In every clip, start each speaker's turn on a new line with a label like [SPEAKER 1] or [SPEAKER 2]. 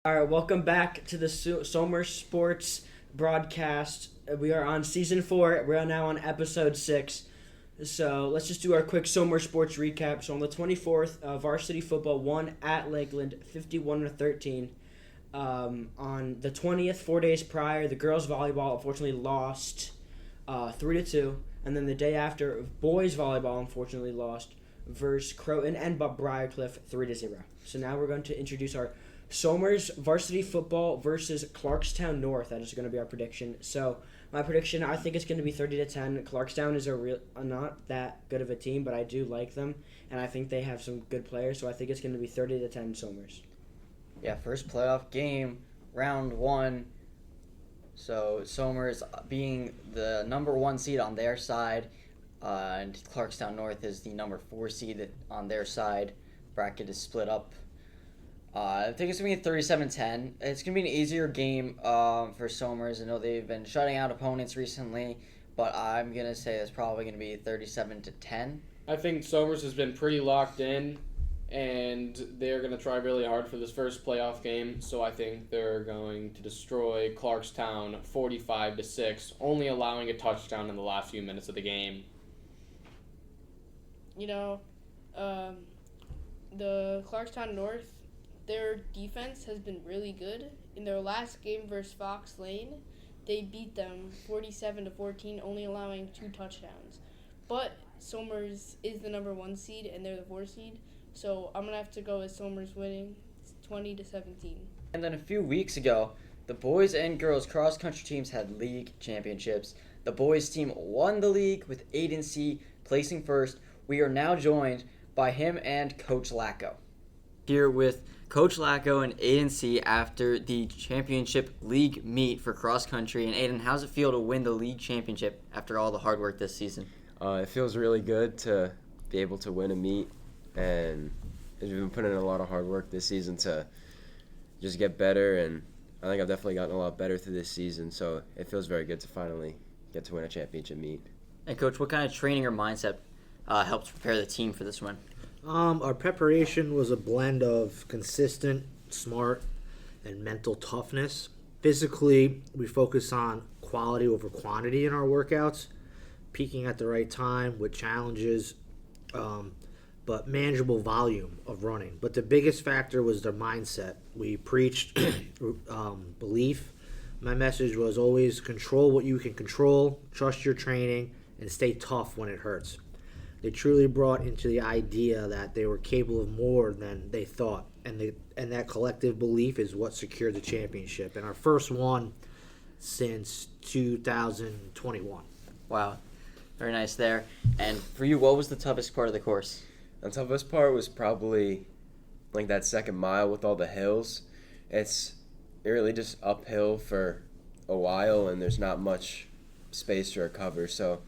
[SPEAKER 1] All right, welcome back to the Somer Sports broadcast. We are on season 4. We are now on episode 6. So let's just do our quick Somer Sports recap. So on the 24th, varsity football won at Lakeland 51-13. On the 20th, 4 days prior, the girls volleyball unfortunately lost 3-2. And then the day after, boys volleyball unfortunately lost versus Croton and Briarcliff 3-0. So now we're going to introduce our Somers varsity football versus Clarkstown North. That is going to be our prediction. So my prediction, I think it's going to be 30-10. Clarkstown is not that good of a team, but I do like them, and I think they have some good players. So I think it's going to be 30-10 Somers.
[SPEAKER 2] Yeah, first playoff game, round 1. So Somers being the number 1 seed on their side, and Clarkstown North is the number 4 seed on their side. Bracket is split up. I think it's going to be 37-10. It's going to be an easier game for Somers. I know they've been shutting out opponents recently, but I'm going to say it's probably going to be 37-10.
[SPEAKER 3] I think Somers has been pretty locked in, and they're going to try really hard for this first playoff game, so I think they're going to destroy Clarkstown 45-6, only allowing a touchdown in the last few minutes of the game.
[SPEAKER 4] The Clarkstown North, their defense has been really good. In their last game versus Fox Lane, they beat them 47-14, only allowing 2 touchdowns. But Somers is the number 1 seed, and they're the 4 seed. So I'm going to have to go with Somers winning 20-17.
[SPEAKER 2] And then a few weeks ago, the boys and girls cross-country teams had league championships. The boys team won the league with Aidan placing first. We are now joined by him and Coach Lacko. Here with Coach Lacko and Aidan after the championship league meet for cross country. And Aidan, how's it feel to win the league championship after all the hard work this season?
[SPEAKER 5] It feels really good to be able to win a meet, and we've been putting in a lot of hard work this season to just get better, and I think I've definitely gotten a lot better through this season, so it feels very good to finally get to win a championship meet.
[SPEAKER 2] And Coach, what kind of training or mindset helps prepare the team for this win?
[SPEAKER 6] Our preparation was a blend of consistent, smart, and mental toughness. Physically, we focus on quality over quantity in our workouts, peaking at the right time with challenges, but manageable volume of running. But the biggest factor was their mindset. We preached belief. My message was always control what you can control, trust your training, and stay tough when it hurts. They truly brought into the idea that they were capable of more than they thought, and that collective belief is what secured the championship, and our first one since 2021.
[SPEAKER 2] Wow, very nice there. And for you, what was the toughest part of the course?
[SPEAKER 5] The toughest part was probably like that second mile with all the hills. It's really just uphill for a while, and there's not much space to recover, so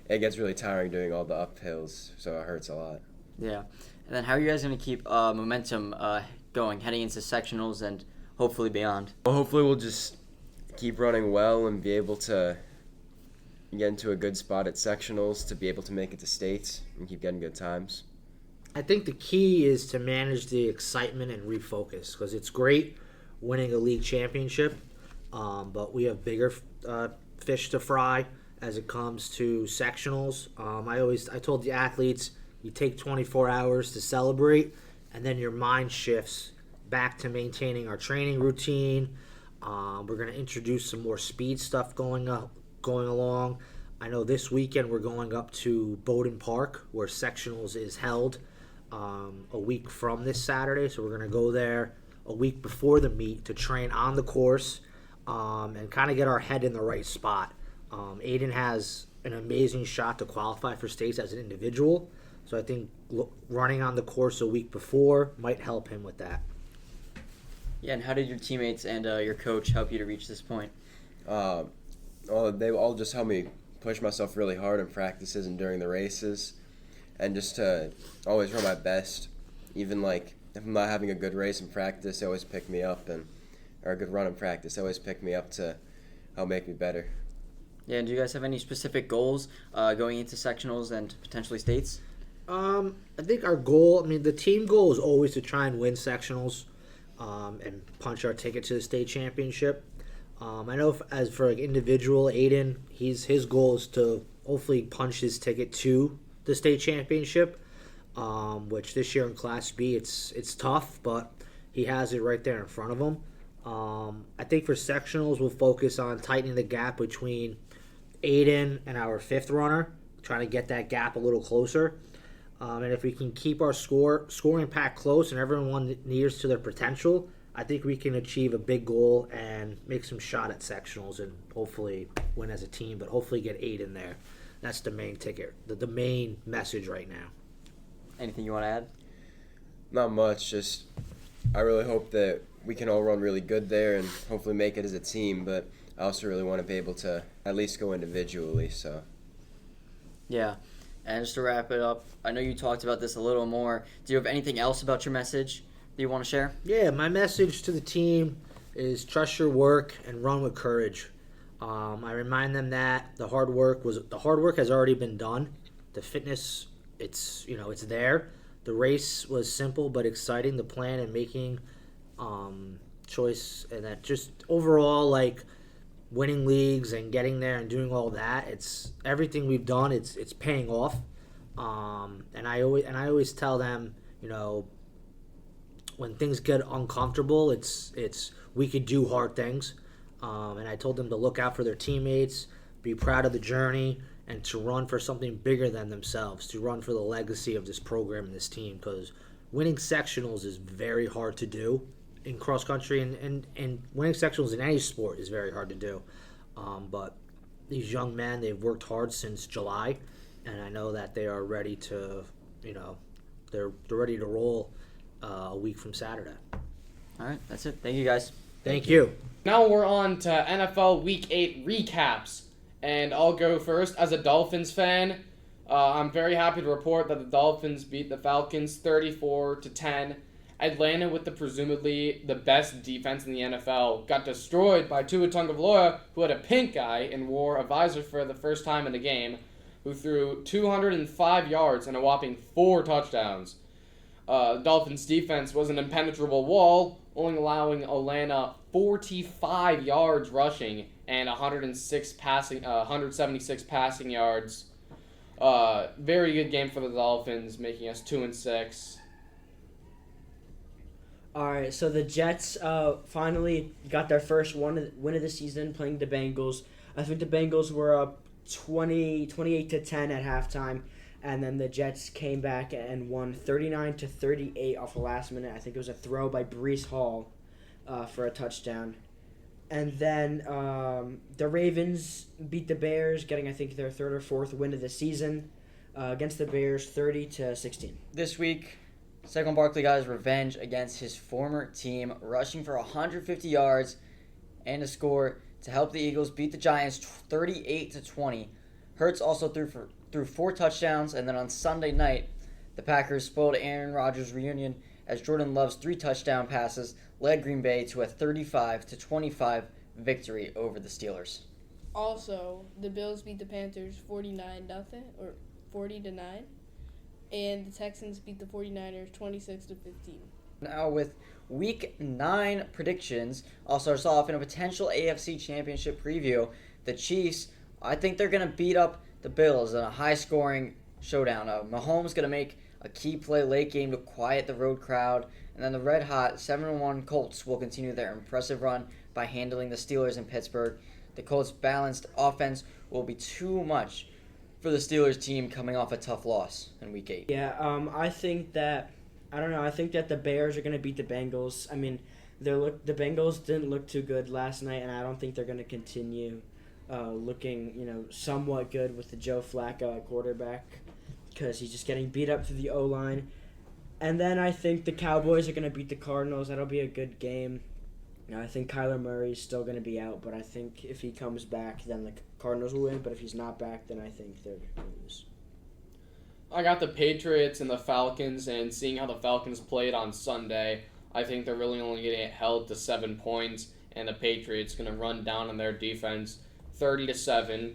[SPEAKER 5] it gets really tiring doing all the uphills, so it hurts a lot.
[SPEAKER 2] Yeah. And then how are you guys going to keep momentum going heading into sectionals and hopefully beyond?
[SPEAKER 5] Well, hopefully we'll just keep running well and be able to get into a good spot at sectionals to be able to make it to states and keep getting good times.
[SPEAKER 6] I think the key is to manage the excitement and refocus, because it's great winning a league championship, but we have bigger fish to fry as it comes to sectionals. I told the athletes, you take 24 hours to celebrate, and then your mind shifts back to maintaining our training routine. We're going to introduce some more speed stuff going along. I know this weekend we're going up to Bowdoin Park, where sectionals is held a week from this Saturday. So we're going to go there a week before the meet to train on the course and kind of get our head in the right spot. Aidan has an amazing shot to qualify for states as an individual, so I think running on the course a week before might help him with that.
[SPEAKER 2] Yeah, and how did your teammates and your coach help you to reach this point?
[SPEAKER 5] They all just helped me push myself really hard in practices and during the races, and just to always run my best. Even like if I'm not having a good race in practice, they always pick me up, or a good run in practice, they always pick me up to help make me better.
[SPEAKER 2] Yeah, and do you guys have any specific goals going into sectionals and potentially states?
[SPEAKER 6] I think our goal, the team goal is always to try and win sectionals. and punch our ticket to the state championship. I know as for like individual, Aidan, his goal is to hopefully punch his ticket to the state championship, which this year in Class B it's tough, but he has it right there in front of him. I think for sectionals, we'll focus on tightening the gap between Aidan and our fifth runner, trying to get that gap a little closer. And if we can keep our scoring pack close and everyone nears to their potential, I think we can achieve a big goal and make some shot at sectionals and hopefully win as a team, but hopefully get 8 in there. That's the main ticket, the main message right now.
[SPEAKER 2] Anything you want to add?
[SPEAKER 5] Not much. Just I really hope that we can all run really good there and hopefully make it as a team, but I also really want to be able to at least go individually. So.
[SPEAKER 2] Yeah. And just to wrap it up, I know you talked about this a little more. Do you have anything else about your message that you want to share?
[SPEAKER 6] Yeah, my message to the team is trust your work and run with courage. I remind them that the hard work has already been done. The fitness, it's there. The race was simple but exciting. The plan and making choice, and that just overall, like, winning leagues and getting there and doing all that, it's everything we've done, it's paying off. And I always tell them, when things get uncomfortable, it's we could do hard things. And I told them to look out for their teammates, be proud of the journey, and to run for something bigger than themselves, to run for the legacy of this program and this team, because winning sectionals is very hard to do in cross country, and winning sectionals in any sport is very hard to do. But these young men, they've worked hard since July, and I know that they are ready to, they're ready to roll a week from Saturday.
[SPEAKER 2] All right, that's it. Thank you, guys.
[SPEAKER 6] Thank you.
[SPEAKER 3] Now we're on to NFL Week 8 recaps, and I'll go first. As a Dolphins fan, I'm very happy to report that the Dolphins beat the Falcons 34-10. Atlanta, with presumably the best defense in the NFL, got destroyed by Tua Tagovailoa, who had a pink eye and wore a visor for the first time in the game, who threw 205 yards and a whopping 4 touchdowns. Dolphins' defense was an impenetrable wall, only allowing Atlanta 45 yards rushing and 176 passing yards. Very good game for the Dolphins, making us 2-6.
[SPEAKER 1] All right, so the Jets finally got their first win of the season playing the Bengals. I think the Bengals were up 28-10 at halftime, and then the Jets came back and won 39-38 off the last minute. I think it was a throw by Breece Hall for a touchdown. And then the Ravens beat the Bears, getting, I think, their third or fourth win of the season against the Bears, 30-16.
[SPEAKER 2] This week, Saquon Barkley got his revenge against his former team, rushing for 150 yards and a score to help the Eagles beat the Giants 38-20. Hurts also threw 4 touchdowns, and then on Sunday night, the Packers spoiled Aaron Rodgers' reunion as Jordan Love's 3 touchdown passes led Green Bay to a 35-25 victory over the Steelers.
[SPEAKER 4] Also, the Bills beat the Panthers 49-0 or 40-9. And the Texans beat the 49ers 26-15.
[SPEAKER 2] Now with Week 9 predictions, I'll start us off in a potential AFC Championship preview. The Chiefs, I think they're going to beat up the Bills in a high-scoring showdown. Mahomes going to make a key play late game to quiet the road crowd. And then the red-hot 7-1 Colts will continue their impressive run by handling the Steelers in Pittsburgh. The Colts' balanced offense will be too much for the Steelers team coming off a tough loss in Week 8.
[SPEAKER 1] Yeah, I think that the Bears are going to beat the Bengals. I mean, the Bengals didn't look too good last night, and I don't think they're going to continue looking, somewhat good with the Joe Flacco at quarterback, because he's just getting beat up through the O-line. And then I think the Cowboys are going to beat the Cardinals. That'll be a good game. I think Kyler Murray is still going to be out, but I think if he comes back, then the Cardinals will win. But if he's not back, then I think they're going to lose.
[SPEAKER 3] I got the Patriots and the Falcons, and seeing how the Falcons played on Sunday, I think they're really only getting it held to 7 points, and the Patriots going to run down on their defense 30-7.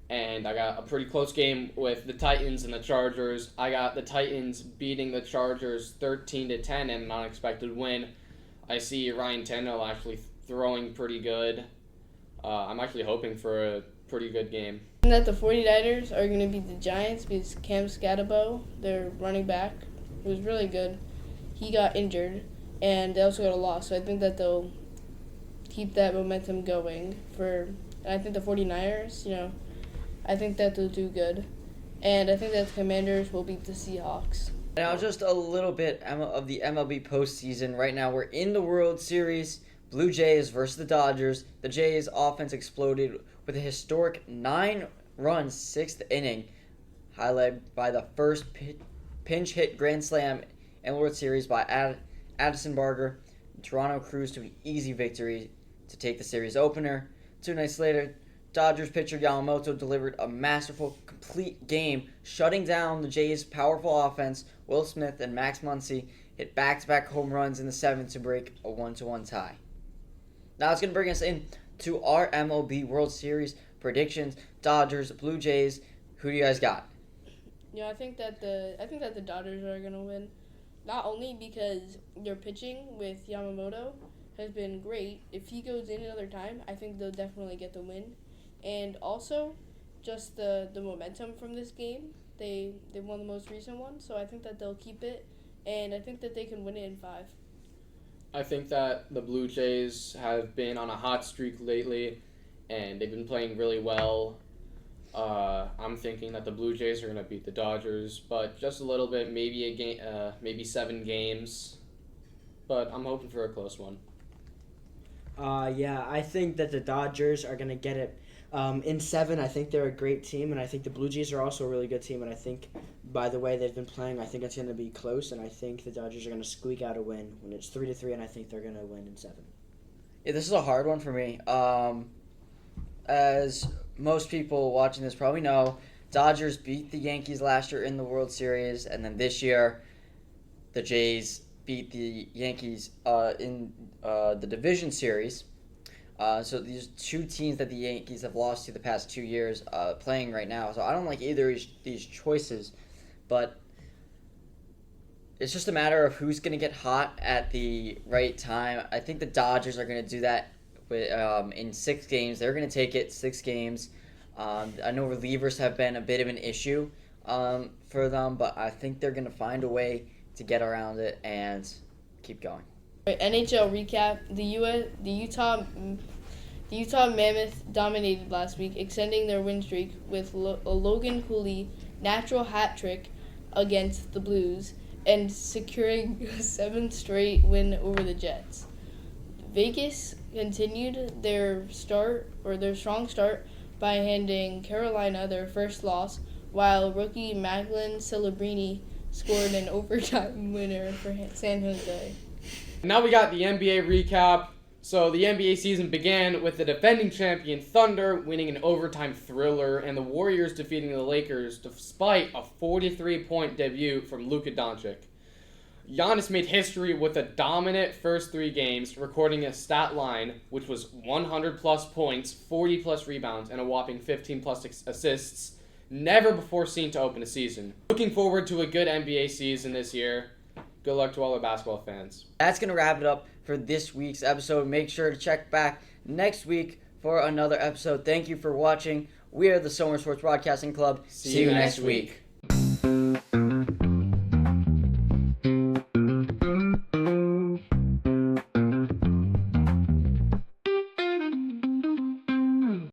[SPEAKER 3] And I got a pretty close game with the Titans and the Chargers. I got the Titans beating the Chargers 13-10 in an unexpected win. I see Ryan Tannehill actually throwing pretty good. I'm actually hoping for a pretty good game.
[SPEAKER 4] And that the 49ers are going to beat the Giants because Cam Scatabo, their running back, who was really good, he got injured, and they also got a loss. So I think that they'll keep that momentum going. And I think the 49ers, I think that they'll do good. And I think that the Commanders will beat the Seahawks.
[SPEAKER 2] Now, just a little bit of the MLB postseason. Right now, we're in the World Series. Blue Jays versus the Dodgers. The Jays' offense exploded with a historic 9-run sixth inning, highlighted by the first pinch hit grand slam in the World Series by Addison Barger. Toronto cruised to an easy victory to take the series opener. 2 nights later, Dodgers pitcher Yamamoto delivered a masterful, complete game, shutting down the Jays' powerful offense. Will Smith and Max Muncy hit back-to-back home runs in the 7th to break a 1-1 tie. Now it's going to bring us in to our MLB World Series predictions. Dodgers, Blue Jays. Who do you guys got?
[SPEAKER 4] I think that the Dodgers are going to win, not only because their pitching with Yamamoto has been great. If he goes in another time, I think they'll definitely get the win. And also, just the momentum from this game. They won the most recent one, so I think that they'll keep it, and I think that they can win it in 5.
[SPEAKER 3] I think that the Blue Jays have been on a hot streak lately, and they've been playing really well. I'm thinking that the Blue Jays are going to beat the Dodgers, but just a little bit, maybe a game, maybe 7 games. But I'm hoping for a close one.
[SPEAKER 1] I think that the Dodgers are going to get it in 7. I think they're a great team, and I think the Blue Jays are also a really good team, and I think by the way they've been playing, I think it's going to be close, and I think the Dodgers are going to squeak out a win when it's 3-3, and I think they're going to win in 7.
[SPEAKER 2] Yeah, this is a hard one for me. As most people watching this probably know, Dodgers beat the Yankees last year in the World Series, and then this year the Jays beat the Yankees in the division series. So these 2 teams that the Yankees have lost to the past 2 years playing right now. So I don't like either of these choices, but it's just a matter of who's going to get hot at the right time. I think the Dodgers are going to do that in 6 games. They're going to take it 6 games. I know relievers have been a bit of an issue for them, but I think they're going to find a way to get around it and keep going.
[SPEAKER 4] NHL recap: the Utah Mammoth dominated last week, extending their win streak with a Logan Cooley natural hat trick against the Blues and securing a 7th straight win over the Jets. Vegas continued their strong start by handing Carolina their first loss, while rookie Macklin Celebrini scored an overtime winner for San Jose.
[SPEAKER 3] Now we got the NBA recap. So the NBA season began with the defending champion Thunder winning an overtime thriller and the Warriors defeating the Lakers despite a 43-point debut from Luka Doncic. Giannis made history with a dominant first 3 games, recording a stat line which was 100-plus points, 40-plus rebounds, and a whopping 15-plus assists, never before seen to open a season. Looking forward to a good NBA season this year. Good luck to all the basketball fans.
[SPEAKER 2] That's going to wrap it up for this week's episode. Make sure to check back next week for another episode. Thank you for watching. We are the Somer Sports Broadcasting Club.
[SPEAKER 3] See you next week.